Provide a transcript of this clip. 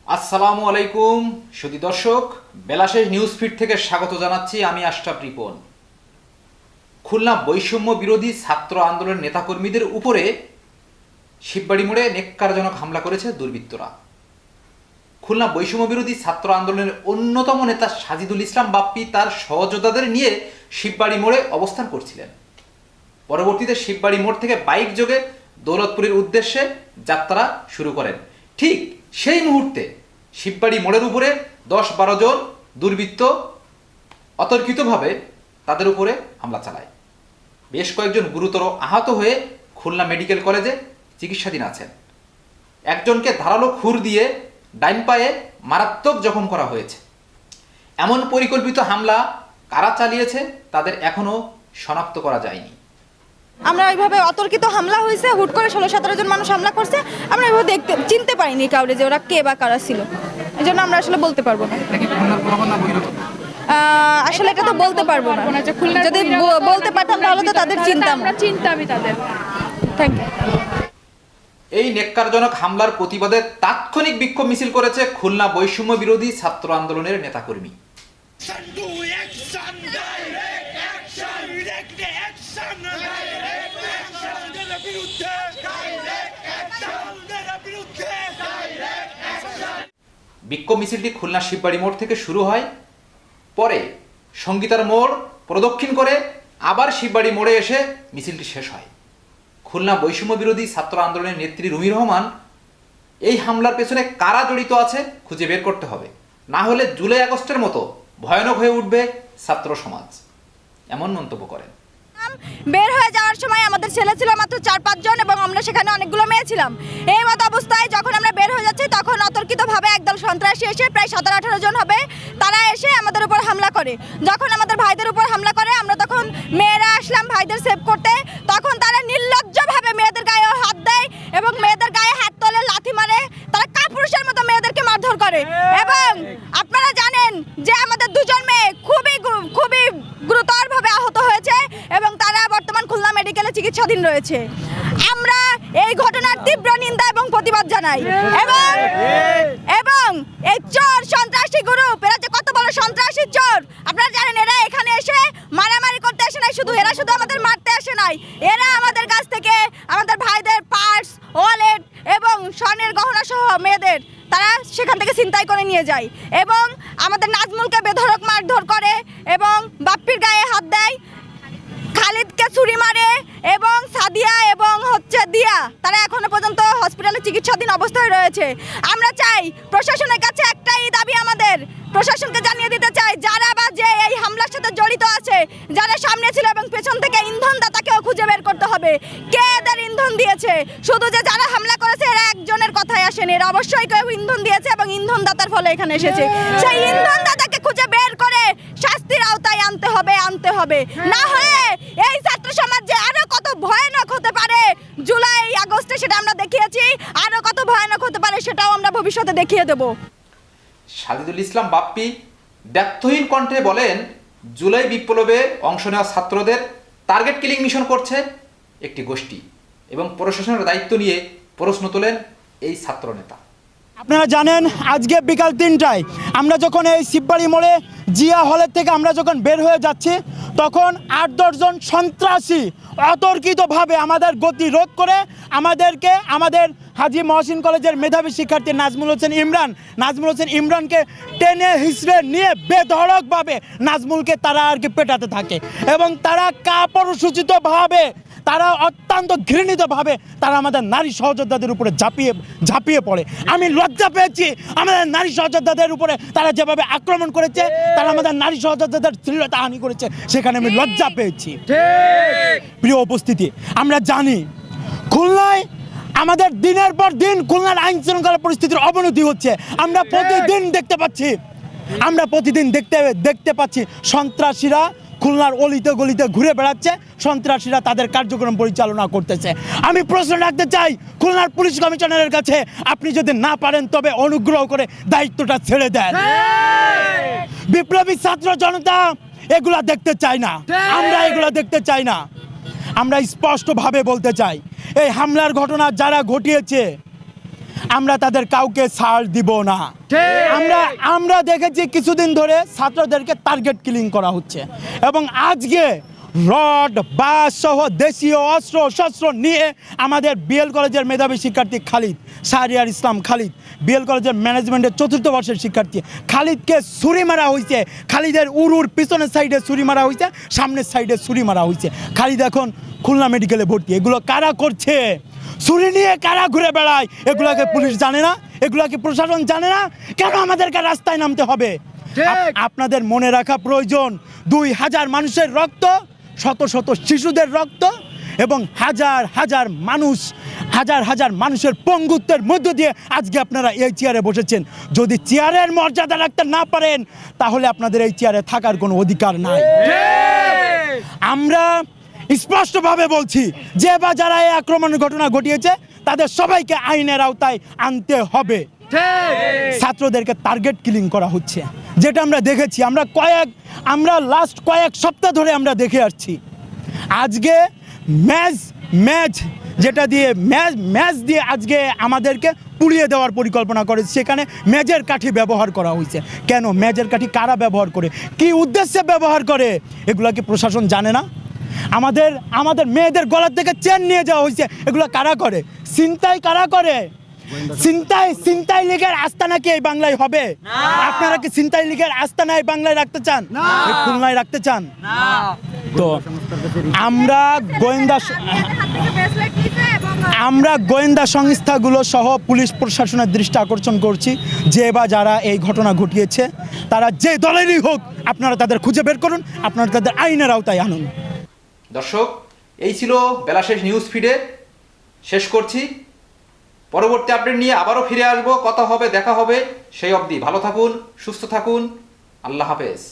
আসসালামু আলাইকুম সুধী দর্শক, বেলাশেষ নিউজ ফিড থেকে স্বাগত জানাচ্ছি। আমি আশরাফ রিপন। খুলনা বৈষম্য বিরোধী ছাত্র আন্দোলনের নেতাকর্মীদের উপরে শিববাড়ি মোড়ে নেক্কারজনক হামলা করেছে দুর্বৃত্তরা। খুলনা বৈষম্য বিরোধী ছাত্র আন্দোলনের অন্যতম নেতা সাজিদুল ইসলাম বাপ্পি তার সহযোদ্ধাদের নিয়ে শিববাড়ি মোড়ে অবস্থান করছিলেন। পরবর্তীতে শিববাড়ি মোড় থেকে বাইক যোগে দৌলতপুরের উদ্দেশ্যে যাত্রা শুরু করেন। ঠিক সেই মুহূর্তে শিববাড়ি মোড়ের উপরে 10-12 জন দুর্বৃত্ত অতর্কিতভাবে তাদের উপরে হামলা চালায়। বেশ কয়েকজন গুরুতর আহত হয়ে খুলনা মেডিকেল কলেজে চিকিৎসাধীন আছেন। একজনকে ধারালো খুর দিয়ে ডাইন পায়ে মারাত্মক জখম করা হয়েছে। এমন পরিকল্পিত হামলা কারা চালিয়েছে তাদের এখনও শনাক্ত করা যায়নি। আমরা এইভাবে অতর্কিত হামলা হয়েছে, হুট করে 16-17 জন মানুষ হামলা করছে। আমরা এইভাবে চিনতে পারিনি কাউরে যে ওরা কে বা কারা ছিল। এই জন্য আমরা আসলে বলতে পারবো না। আসলে এটা তো বলতে পারবো না। যদি বলতে পারতাম তাহলে তো তাদের চিনতামই তাদের। Thank you. এই নেক্কারজনক হামলার প্রতিবাদে তাৎক্ষণিক বিক্ষোভ মিছিল করেছে খুলনা বৈষম্য বিরোধী ছাত্র আন্দোলনের নেতাকর্মী। বিক্ষোভ মিছিলটি খুলনা শিববাড়ি মোড় থেকে শুরু হয়, পরে সঙ্গীতার মোড় প্রদক্ষিণ করে আবার শিববাড়ি মোড়ে এসে মিছিলটি শেষ হয়। খুলনা বৈষম্য বিরোধী ছাত্র আন্দোলনের নেত্রী রুমি রহমান, এই হামলার পেছনে কারা জড়িত আছে খুঁজে বের করতে হবে, না হলে জুলাই আগস্টের মতো ভয়ানক হয়ে উঠবে ছাত্র সমাজ, এমন মন্তব্য করেন। বের হয়ে যাওয়ার সময় আমাদের ছেলে ছিল মাত্র 4-5 জন এবং আমরা সেখানে অনেকগুলো মেয়ে ছিলাম। এই মতো অবস্থায় যখন আমরা বের হয়ে যাচ্ছি তখন অতর্কিতভাবে একদল সন্ত্রাসী এসে প্রায় 17-18 জন হবে, তারা এসে আমাদের উপর হামলা করে। যখন আমাদের ভাইদের উপর হামলা করে আমরা তখন মেয়েরা আসলাম ভাইদের সেভ করতে, তখন তারা নির্লজ্জভাবে মেয়েদের গায়ে হাত দেয় এবং মেয়েদের গায়ে হাত তোলে, লাথি মারে। তারা কাপুরুষের মতো মেয়েদেরকে মারধর করে এবং আপনারা জানেন যে আমাদের 2 জন মেয়ে খুবই গুরুতরভাবে আহত হয়েছে এবং তারা বর্তমান খুলনা মেডিকেলে চিকিৎসাধীন রয়েছে। আমরা এই ঘটনার তীব্র নিন্দা এবং প্রতিবাদ জানাই এবং এই চোর সন্ত্রাসী গ্রুপ, এরা যে কত বড় সন্ত্রাসী চোর আপনারা জানেন। এরা এখানে এসে মারামারি করতে আসে নাই, এরা শুধু আমাদের মারতে আসে নাই, এরা আমাদের কাছ থেকে আমাদের ভাইদের পার্স, ওয়ালেট এবং স্বর্ণের গহনা সহ মেয়েদের তারা সেখান থেকে ছিনতাই করে নিয়ে যায় এবং আমাদের নাজমুলকে বেধড়ক মারধর করে এবং বাপ্পির গায়ে হাত দেয়, খালিদকে ছুরি মারে এবং সাদিয়া এবং দিয়া তারা এখনো পর্যন্ত হসপিটালে চিকিৎসাধীন অবস্থায় রয়েছে। আমরা চাই প্রশাসনের কাছে একটাই দাবি, আমাদের প্রশাসনকে জানিয়ে দিতে চাই যারা বা যে এই হামলার সাথে জড়িত আছে, যারা সামনে ছিল এবং পেছন থেকে ইন্ধনদাতাকেও খুঁজে বের করতে হবে কে এদের ইন্ধন দিয়েছে। শুধু যে যারা হামলা করেছে এরা একজনের কথাই আসেনি, এরা অবশ্যই কেউ ইন্ধন দিয়েছে এবং ইন্ধনদাতার ফলে এখানে এসেছে। সেই ইন্ধনদাতাকে খুঁজে বের করে শাস্তির আওতায় আনতে হবে, না হলে এই ছাত্র সমাজ যে আরো কত ভয়ানক হতে পারে জুলাই আগস্টে সেটা আমরা দেখিয়েছি, আরো কত ভয়ানক হতে পারে সেটাও আমরা ভবিষ্যতে দেখিয়ে দেব। সাজিদুল ইসলাম বাপ্পি দ্ব্যর্থহীন কণ্ঠে বলেন, জুলাই বিপ্লবে অংশ নেওয়া ছাত্রদের টার্গেট কিলিং মিশন করছে একটি গোষ্ঠী এবং প্রশাসনের দায়িত্ব নিয়ে প্রশ্ন তোলেন এই ছাত্র নেতা। আপনারা জানেন আজকে বিকাল 3টায় আমরা যখন এই শিববাড়ি মোড়ে জিয়া হলের থেকে আমরা যখন বের হয়ে যাচ্ছি তখন 8-10 জন সন্ত্রাসী অতর্কিতভাবে আমাদের গতি রোধ করে আমাদের হাজী মহসিন কলেজের মেধাবী শিক্ষার্থী নাজমুল হোসেন ইমরানকে টেনে হিসড়ে নিয়ে বেধড়কভাবে নাজমুলকে তারা আর কি পেটাতে থাকে এবং তারা কাপুরুষোচিতভাবে, তারা অত্যন্ত ঘৃণিতভাবে তারা আমাদের নারী সহযোদ্ধাদের উপরে ঝাঁপিয়ে পড়ে। আমি লজ্জা পেয়েছি আমাদের নারী সহযোদ্ধাদের উপরে তারা যেভাবে আক্রমণ করেছে, তারা আমাদের নারী সহযোদ্ধাদের শ্লীলতাহানি করেছে, সেখানে আমি লজ্জা পেয়েছি। প্রিয় উপস্থিতি, আমরা জানি খুলনায় আমাদের দিনের পর দিন খুলনার আইন শৃঙ্খলা পরিস্থিতির অবনতি হচ্ছে। আমরা প্রতিদিন দেখতে পাচ্ছি সন্ত্রাসীরা খুলনার অলিতে গলিতে ঘুরে বেড়াচ্ছে, সন্ত্রাসীরা তাদের কার্যক্রম পরিচালনা করতেছে। আমি প্রশ্ন রাখতে চাই খুলনার পুলিশ কমিশনারের কাছে, আপনি যদি না পারেন তবে অনুগ্রহ করে দায়িত্বটা ছেড়ে দেন। বিপ্লবী ছাত্র জনতা এগুলা দেখতে চাই না, আমরা এগুলা দেখতে চাই না। আমরা স্পষ্টভাবে বলতে চাই, এই হামলার ঘটনা যারা ঘটিয়েছে আমরা তাদের কাউকে ছাড় দিব না। আমরা দেখেছি কিছুদিন ধরে ছাত্রদেরকে টার্গেট কিলিং করা হচ্ছে এবং আজকে রড বাস সহ দেশীয় অস্ত্র শস্ত্র নিয়ে আমাদের বিএল কলেজের মেধাবী শিক্ষার্থী খালিদ শাহরিয়ার ইসলাম খালিদ বিএল কলেজের ম্যানেজমেন্টের 4র্থ বর্ষের শিক্ষার্থী খালিদকে ছুরি মারা হয়েছে। খালিদের উরুর পিছনের সাইডে ছুরি মারা হয়েছে, সামনের সাইডে ছুরি মারা হয়েছে। খালিদ এখন খুলনা মেডিকেলে ভর্তি। এগুলো কারা করছে? ছুরি নিয়ে কারা ঘুরে বেড়ায়? এগুলোকে পুলিশ জানে না? এগুলোকে প্রশাসন জানে না? কেন আমাদেরকে রাস্তায় নামতে হবে? আপনাদের মনে রাখা প্রয়োজন 2000 মানুষের রক্ত, শত শত শিশুদের রক্ত এবং হাজার হাজার মানুষের পঙ্গুত্বের মধ্য দিয়ে আজকে আপনারা এই চেয়ারে বসেছেন। যদি চেয়ারের মর্যাদা রাখতে না পারেন তাহলে আপনাদের এই চেয়ারে থাকার কোনো অধিকার নাই। আমরা স্পষ্টভাবে বলছি যে বা যারা এই আক্রমণের ঘটনা ঘটিয়েছে তাদের সবাইকে আইনের আওতায় আনতে হবে। ছাত্রদেরকে টার্গেট কিলিং করা হচ্ছে, যেটা আমরা দেখেছি। আমরা লাস্ট কয়েক সপ্তাহ ধরে আমরা দেখে আসছি। আজকে ম্যাচ দিয়ে আজকে আমাদেরকে পুড়িয়ে দেওয়ার পরিকল্পনা করে। সেখানে ম্যাজের কাঠি ব্যবহার করা হয়েছে। কেন ম্যাজের কাঠি কারা ব্যবহার করে, কি উদ্দেশ্যে ব্যবহার করে, এগুলো কি প্রশাসন জানে না? আমাদের মেয়েদের গলার থেকে চেন নিয়ে যাওয়া হয়েছে, এগুলো কারা করে? ছিনতাই কারা করে? ছিনতাই লীগের আস্তানা কি এই বাংলায় হবে? আপনারা কি ছিনতাই লীগের আস্তানা এই বাংলায় রাখতে চান? খুলনায় রাখতে চান? তো আমরা গোয়েন্দা সংস্থাগুলো সহ পুলিশ প্রশাসনের দৃষ্টি আকর্ষণ করছি যে বা যারা এই ঘটনা ঘটিয়েছে তারা যে দলেরই হোক আপনারা তাদের খুঁজে বের করুন, আপনারা তাদের আইনের আওতায় আনুন। দর্শক, এই ছিল বেলা শেষ নিউজ ফিডে। শেষ করছি। পরবর্তী আপডেট নিয়ে আবারও ফিরে আসবো, কথা হবে, দেখা হবে। সেই অবধি ভালো থাকুন, সুস্থ থাকুন। আল্লাহ হাফেজ।